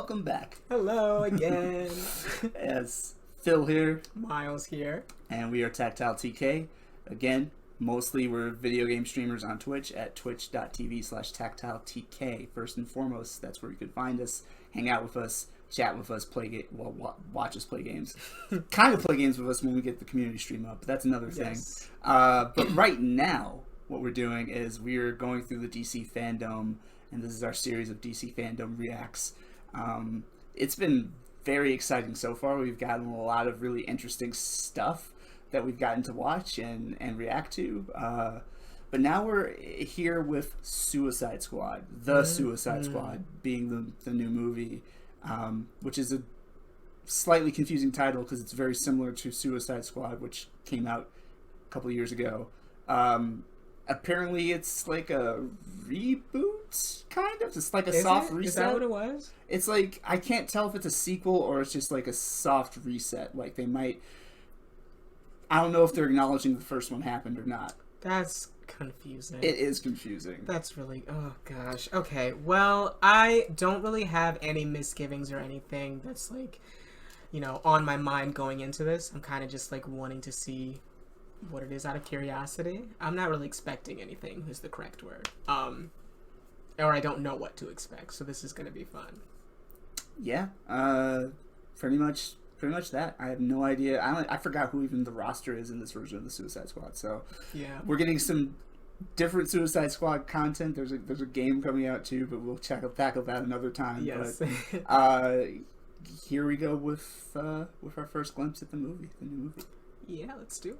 Welcome back. Hello again. As Phil here, Miles here. and we are TactileTK. Again, mostly we're video game streamers on Twitch at twitch.tv/TactileTK. First and foremost, that's where you can find us, hang out with us, chat with us, watch us play games. Kind of play games with us when we get the community stream up, but that's another thing. Yes. But right now, what we're doing is we're going through the DC FANDOME, and this is our series of DC FANDOME Reacts. It's been very exciting so far. We've gotten a lot of really interesting stuff that we've gotten to watch and react to. But now we're here with Suicide Squad, Suicide Squad being the new movie, which is a slightly confusing title because it's very similar to Suicide Squad, which came out a couple of years ago. Apparently it's like a reboot, kind of. It's like a soft reset. Is that what it was? It's like, I can't tell if it's a sequel or it's just like a soft reset. Like they might, I don't know if they're acknowledging the first one happened or not. That's confusing. It is confusing. That's really, oh gosh. Okay, well, I don't really have any misgivings or anything that's like, on my mind going into this. I'm kind of just like wanting to see what it is out of curiosity. I'm not really expecting anything is the correct word. Or I don't know what to expect, so this is going to be fun. Yeah, pretty much that. I have no idea. I forgot who even the roster is in this version of the Suicide Squad. So yeah, we're getting some different Suicide Squad content. There's a game coming out too, but we'll tackle that another time. Yes. But here we go with our first glimpse at the new movie. Yeah, let's do it.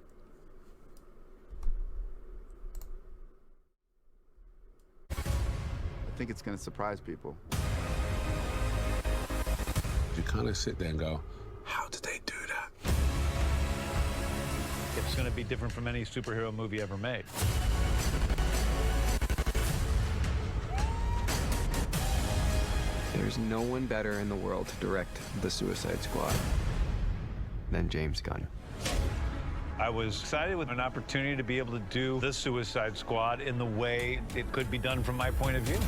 I think it's going to surprise people. You kind of sit there and go, how did they do that? It's going to be different from any superhero movie ever made. There's no one better in the world to direct the Suicide Squad than James Gunn. I was excited with an opportunity to be able to do the Suicide Squad in the way it could be done from my point of view.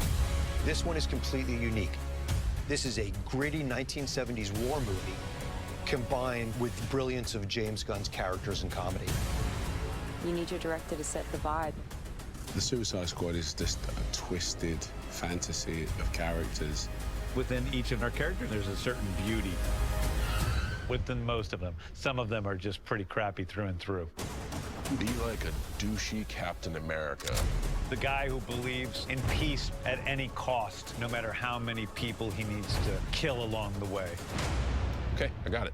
This one is completely unique. This is a gritty 1970s war movie combined with the brilliance of James Gunn's characters and comedy. You need your director to set the vibe. The Suicide Squad is just a twisted fantasy of characters. Within each of our characters, there's a certain beauty. Within most of them. Some of them are just pretty crappy through and through. Be like a douchey Captain America. The guy who believes in peace at any cost, no matter how many people he needs to kill along the way. Okay, I got it.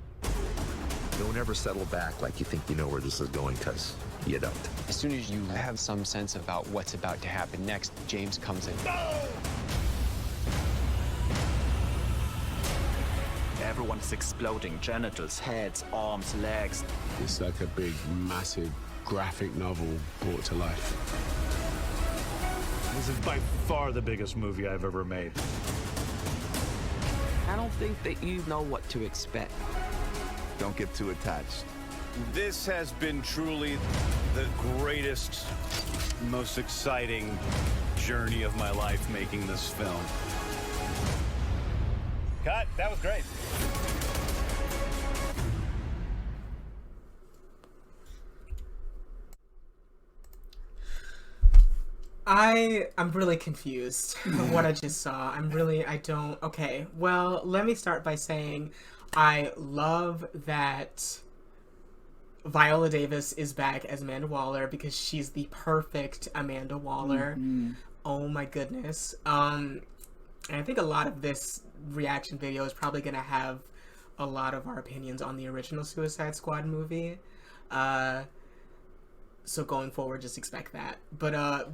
Don't ever settle back like you think you know where this is going, because you don't. As soon as you have some sense about what's about to happen next, James comes in. Everyone's exploding. Genitals, heads, arms, legs. It's like a big, massive graphic novel brought to life. This is by far the biggest movie I've ever made. I don't think that you know what to expect. Don't get too attached. This has been truly the greatest, most exciting journey of my life making this film. Cut. That was great. I'm really confused with what I just saw. Okay, well, let me start by saying I love that Viola Davis is back as Amanda Waller because she's the perfect Amanda Waller. Mm-hmm. Oh my goodness. And I think a lot of this reaction video is probably going to have a lot of our opinions on the original Suicide Squad movie. So going forward, just expect that. But I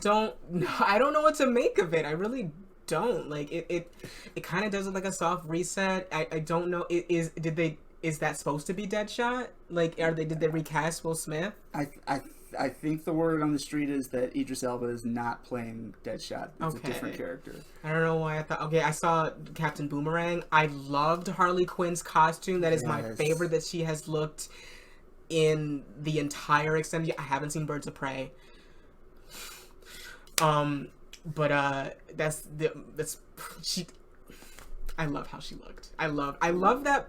don't know what to make of it. I really don't. Like it kind of does it like a soft reset. I don't know. Is that supposed to be Deadshot? Like did they recast Will Smith? I think the word on the street is that Idris Elba is not playing Deadshot. It's a different character. I don't know why I thought... Okay, I saw Captain Boomerang. I loved Harley Quinn's costume. That is my favorite that she has looked in the entire extended... I haven't seen Birds of Prey. But that's she. I love how she looked. I love that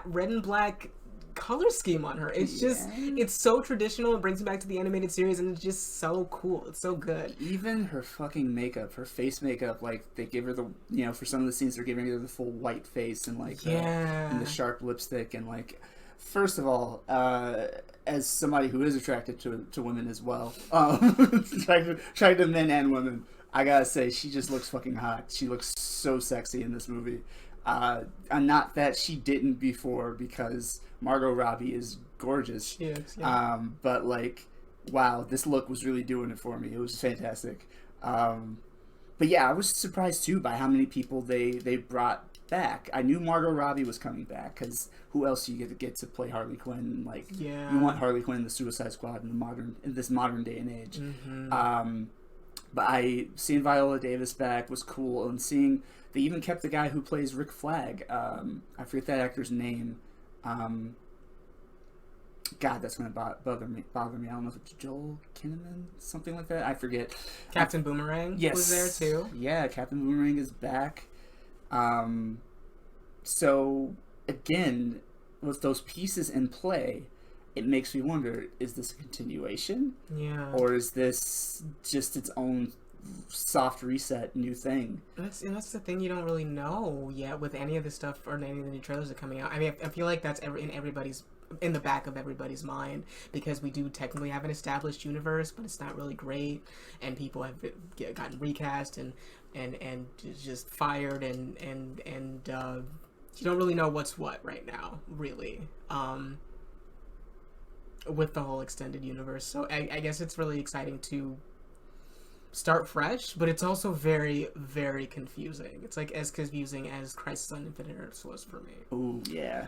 red and black color scheme on her. It's just, it's so traditional. It brings me back to the animated series, and it's just so cool. It's so good. Even her fucking makeup, her face makeup, like they give her the, you know, for some of the scenes they're giving her the full white face and like and the sharp lipstick, and like, first of all, as somebody who is attracted to women as well, attracted to men and women, I gotta say, she just looks fucking hot. She looks so sexy in this movie. And not that she didn't before, because Margot Robbie is gorgeous. She is, yeah. But like, wow, this look was really doing it for me. It was fantastic. But yeah, I was surprised too by how many people they brought back. I knew Margot Robbie was coming back, because who else do you get to play Harley Quinn? Like, you want Harley Quinn in the Suicide Squad in this modern day and age. Mm-hmm. But seeing Viola Davis back was cool, and seeing they even kept the guy who plays Rick Flag. I forget that actor's name. God, that's gonna bother me. I don't know if it's Joel Kinnaman, something like that. I forget. Captain Boomerang was there too. Yeah, Captain Boomerang is back. So again, with those pieces in play, it makes me wonder, is this a continuation? Yeah. Or is this just its own soft reset new thing? That's the thing, you don't really know yet with any of this stuff or any of the new trailers that are coming out. I mean, I feel like that's in the back of everybody's mind, because we do technically have an established universe, but it's not really great, and people have gotten recast and just fired, and you don't really know what's what right now, really. With the whole extended universe. So I guess it's really exciting to start fresh, but it's also very, very confusing. It's like as confusing as Crisis on Infinite Earths was for me. Oh, yeah.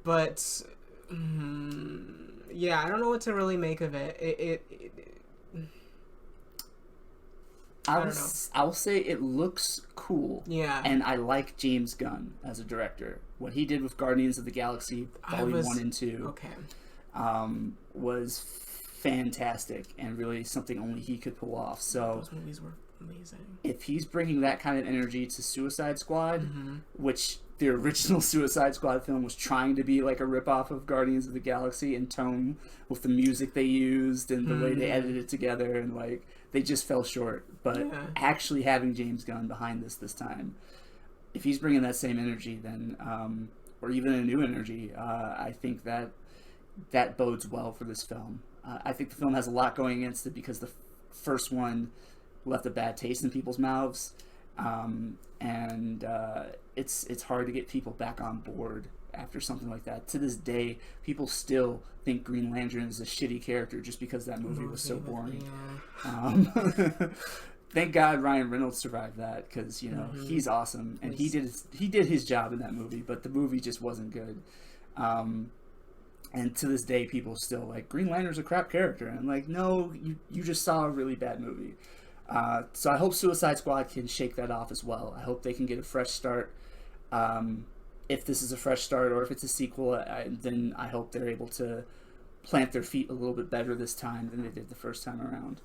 But yeah, I don't know what to really make of it. I'll say it looks cool. Yeah. And I like James Gunn as a director. What he did with Guardians of the Galaxy Volume 1 and 2 was fantastic, and really something only he could pull off. So those movies were amazing. If he's bringing that kind of energy to Suicide Squad, which the original Suicide Squad film was trying to be like a ripoff of Guardians of the Galaxy in tone, with the music they used and the way they edited it together, and like, they just fell short. But actually having James Gunn behind this time, if he's bringing that same energy, then or even a new energy, I think that bodes well for this film. I think the film has a lot going against it, because the first one left a bad taste in people's mouths, and it's hard to get people back on board after something like that. To this day, people still think Green Lantern is a shitty character just because that movie was so boring. Thank God Ryan Reynolds survived that, because, you know, he's awesome, and he did his job in that movie, but the movie just wasn't good. And to this day, people still like, Green Lantern's a crap character, and I'm like, no, you just saw a really bad movie. So I hope Suicide Squad can shake that off as well. I hope they can get a fresh start. If this is a fresh start, or if it's a sequel, then I hope they're able to plant their feet a little bit better this time than they did the first time around.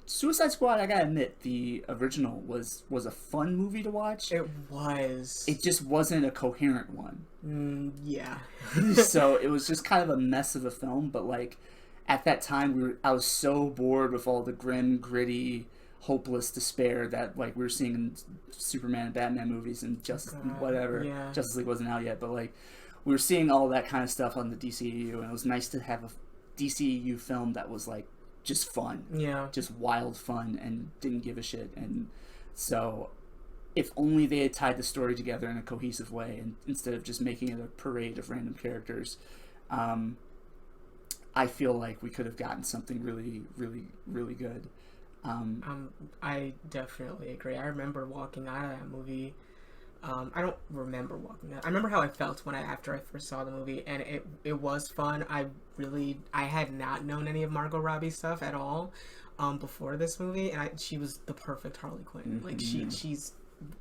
Suicide Squad, I gotta admit, the original was a fun movie to watch. It was. It just wasn't a coherent one. Yeah. So it was just kind of a mess of a film, but like, at that time, I was so bored with all the grim, gritty, hopeless despair that like we were seeing in Superman and Batman movies, and Justice League wasn't out yet, but like, we were seeing all that kind of stuff on the DCEU, and it was nice to have a DCEU film that was like just fun, just wild fun, and didn't give a shit. And so, if only they had tied the story together in a cohesive way, and instead of just making it a parade of random characters, I feel like we could have gotten something really, really, really good. I definitely agree. I remember walking out of that movie. I don't remember walking out. I remember how I felt after I first saw the movie, and it was fun. I had not known any of Margot Robbie's stuff at all before this movie, and she was the perfect Harley Quinn. Like, she's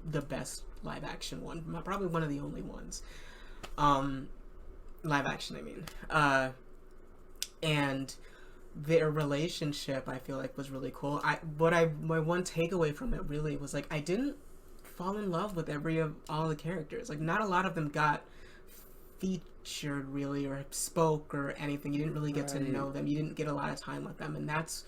the best live action one, probably one of the only ones. Live action, I mean. And their relationship, I feel like, was really cool. My one takeaway from it really was like, I didn't fall in love with all the characters. Like, not a lot of them got featured really, or spoke or anything. You didn't really get to know them. You didn't get a lot of time with them, and that's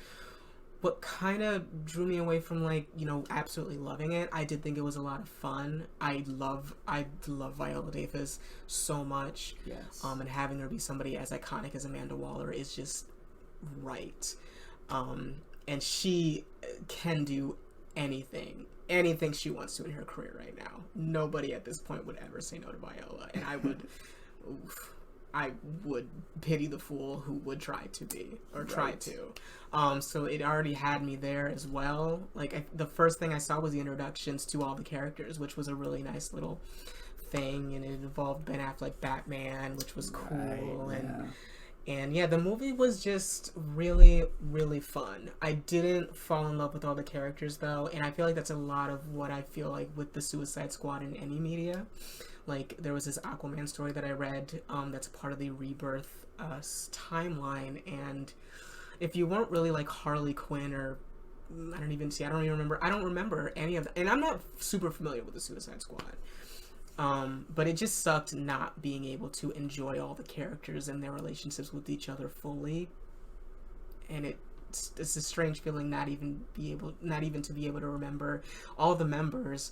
what kind of drew me away from, like, you know, absolutely loving it. I did think it was a lot of fun. I love Viola Davis so much. Yes. And having her be somebody as iconic as Amanda Waller is just right. And she can do anything she wants to in her career right now. Nobody at this point would ever say no to Viola, and I would pity the fool who would try to be, or try to. So it already had me there as well. Like, the first thing I saw was the introductions to all the characters, which was a really nice little thing, and it involved Ben Affleck Batman, which was cool. And yeah, the movie was just really, really fun. I didn't fall in love with all the characters, though, and I feel like that's a lot of what I feel like with the Suicide Squad in any media. Like, there was this Aquaman story that I read that's part of the Rebirth timeline, and if you weren't really like Harley Quinn, or I don't remember any of that, and I'm not super familiar with the Suicide Squad. But it just sucked not being able to enjoy all the characters and their relationships with each other fully, and it's a strange feeling not even to be able to remember all the members,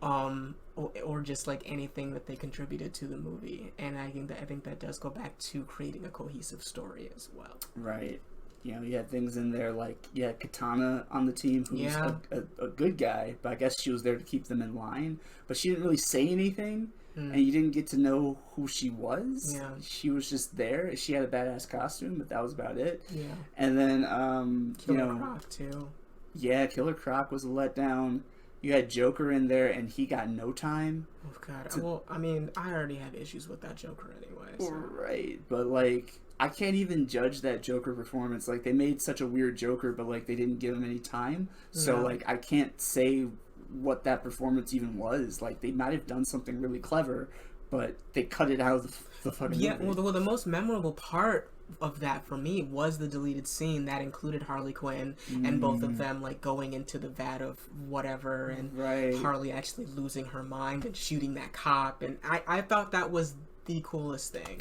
or just like anything that they contributed to the movie. And I think that does go back to creating a cohesive story as well. Right. You know, you had things in there like, Katana on the team, who was a good guy, but I guess she was there to keep them in line. But she didn't really say anything, and you didn't get to know who she was. Yeah. She was just there. She had a badass costume, but that was about it. Yeah. And then, Killer Croc, too. Yeah, Killer Croc was a letdown. You had Joker in there, and he got no time. Oh, God. Well, I mean, I already have issues with that Joker anyway. So. Right, but, like, I can't even judge that Joker performance. Like, they made such a weird Joker, but, like, they didn't give him any time. So, like, I can't say what that performance even was. Like, they might have done something really clever, but they cut it out of the fucking movie. Well, the most memorable part of that for me was the deleted scene that included Harley Quinn and both of them, like, going into the vat of whatever, and Harley actually losing her mind and shooting that cop. And I thought that was the coolest thing,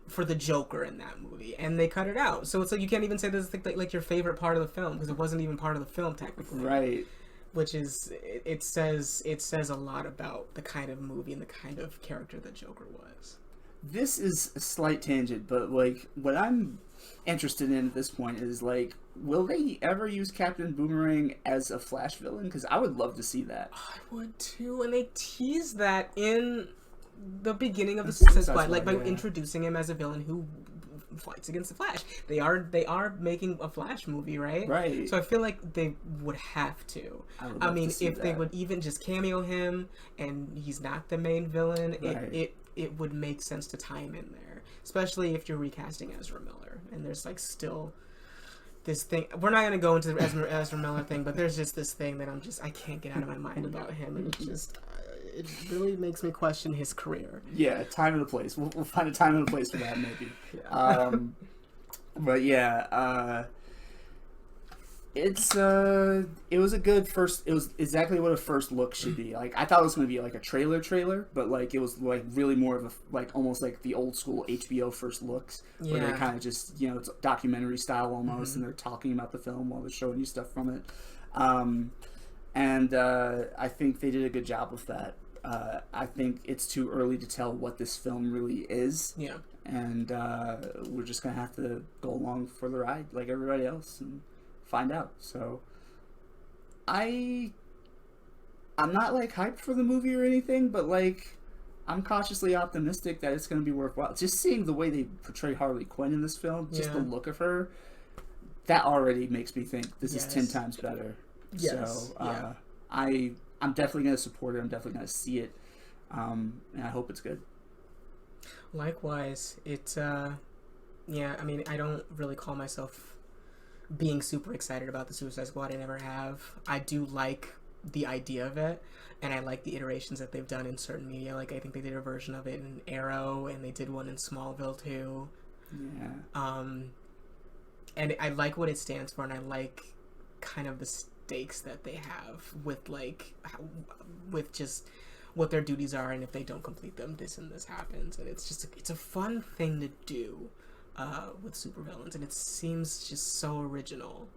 for the Joker in that movie, and they cut it out. So it's like, you can't even say this is like your favorite part of the film, because it wasn't even part of the film technically, which is, it says a lot about the kind of movie and the kind of character that Joker was. This is a slight tangent, but, like, what I'm interested in at this point is, like, will they ever use Captain Boomerang as a Flash villain? Because I would love to see that. I would too, and they teased that in the beginning of the Suicide Squad, like, by introducing him as a villain who fights against the Flash. They are making a Flash movie, right? So I feel like they would have to. I mean, if they would even just cameo him and he's not the main villain, it would make sense to tie him in there, especially if you're recasting Ezra Miller. And there's, like, still this thing. We're not going to go into the Ezra Miller thing, but there's just this thing that I can't get out of my mind about him, and it really makes me question his career. Yeah, time and a place. We'll find a time and a place for that, maybe. But yeah, it was a good first. It was exactly what a first look should be. Like, I thought it was going to be like a trailer, but, like, it was, like, really more of a, like, almost like the old school HBO first looks, where they're kind of just, you know, it's documentary style almost, and they're talking about the film while they're showing you stuff from it. And I think they did a good job with that. I think it's too early to tell what this film really is. Yeah. And we're just going to have to go along for the ride like everybody else and find out. So I'm not, like, hyped for the movie or anything, but, like, I'm cautiously optimistic that it's going to be worthwhile. Just seeing the way they portray Harley Quinn in this film, just the look of her, that already makes me think this is 10 times better. So I'm definitely going to support it. I'm definitely going to see it. And I hope it's good. Likewise. I mean, I don't really call myself being super excited about the Suicide Squad. I never have. I do like the idea of it, and I like the iterations that they've done in certain media. Like, I think they did a version of it in Arrow, and they did one in Smallville too. Yeah. and I like what it stands for, and I like kind of the stakes that they have with like with just what their duties are, and if they don't complete them, this and this happens, and it's a fun thing to do with supervillains, and it seems just so original.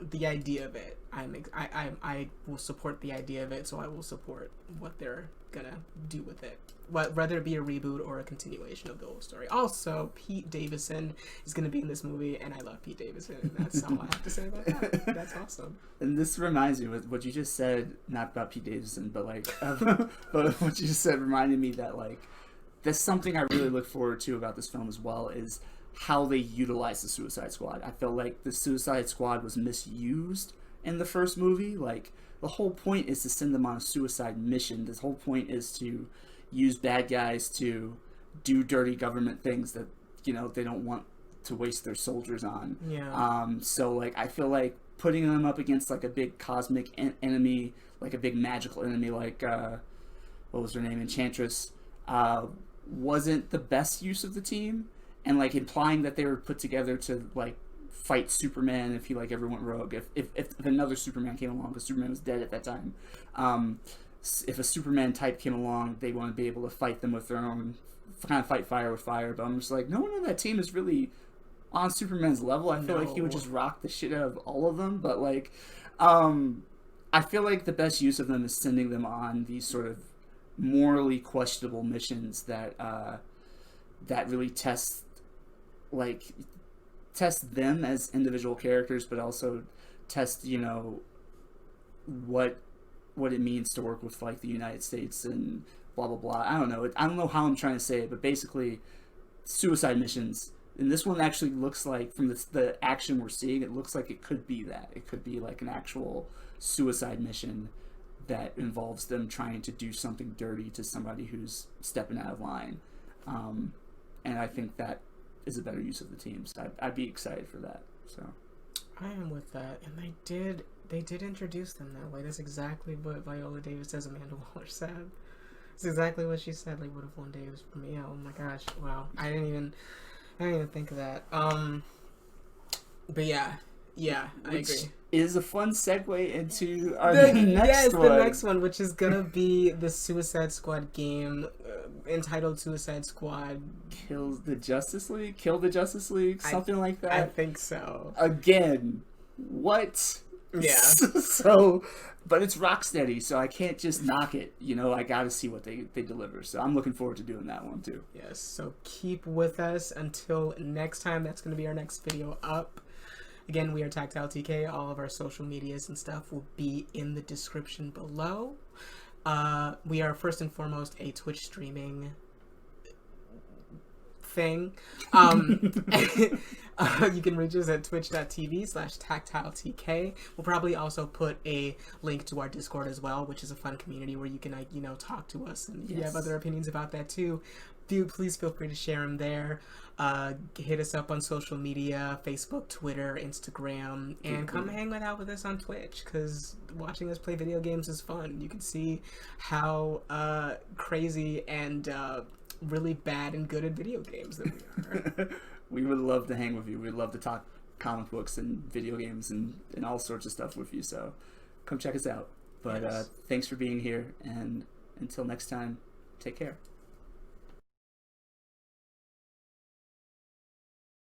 The idea of it, I will support the idea of it, so I will support what they're gonna do with it, whether it be a reboot or a continuation of the old story. Also, Pete Davidson is gonna be in this movie, and I love Pete Davidson, and that's all I have to say about that. That's awesome. And this reminds me with what you just said, not about Pete Davidson, but like, but what you just said reminded me that like, that's something I really look forward to about this film as well, is how they utilize the Suicide Squad. I felt like the Suicide Squad was misused in the first movie. Like, the whole point is to send them on a suicide mission. The whole point is to use bad guys to do dirty government things that, you know, they don't want to waste their soldiers on. Yeah. So, like, I feel like putting them up against, like, a big cosmic enemy, like a big magical enemy, like, what was her name? Enchantress, wasn't the best use of the team. And like implying that they were put together to like fight Superman if he like ever went rogue. If another Superman came along, because Superman was dead at that time. If a Superman type came along, they want to be able to fight them with their own, kind of fight fire with fire. But I'm just like, no one on that team is really on Superman's level. I feel like he would just rock the shit out of all of them. But like, I feel like the best use of them is sending them on these sort of morally questionable missions that that really test them as individual characters, but also test, you know, what it means to work with like the United States and blah blah blah. I don't know how I'm trying to say it, but basically suicide missions. And this one actually looks like, from the action we're seeing, it looks like it could be that. It could be like an actual suicide mission that involves them trying to do something dirty to somebody who's stepping out of line. And I think that is a better use of the team. So I'd be excited for that. So I am with that, and they did introduce them that way. That's exactly what Viola Davis says Amanda Waller said. It's exactly what she said. Like, what if one day it was for me? Oh my gosh! Wow, I didn't even think of that. But yeah, I agree. Is a fun segue into our next one. The next one, which is gonna be the Suicide Squad game, entitled Suicide Squad Kill the Justice League, something like that. I think so. Again, what? Yeah. So, but it's Rocksteady, so I can't just knock it. You know, I got to see what they deliver. So I'm looking forward to doing that one too. Yes. So keep with us until next time. That's gonna be our next video up. Again, we are TactileTK. All of our social medias and stuff will be in the description below. We are first and foremost a Twitch streaming thing. You can reach us at twitch.tv/TactileTK. We'll probably also put a link to our Discord as well, which is a fun community where you can, like, you know, talk to us, and if you have other opinions about that too, please feel free to share them there. Hit us up on social media, Facebook, Twitter, Instagram, and come hang out with us on Twitch, because watching us play video games is fun. You can see how crazy and really bad and good at video games that we are. We would love to hang with you. We'd love to talk comic books and video games and all sorts of stuff with you, so come check us out. But thanks for being here, and until next time, take care.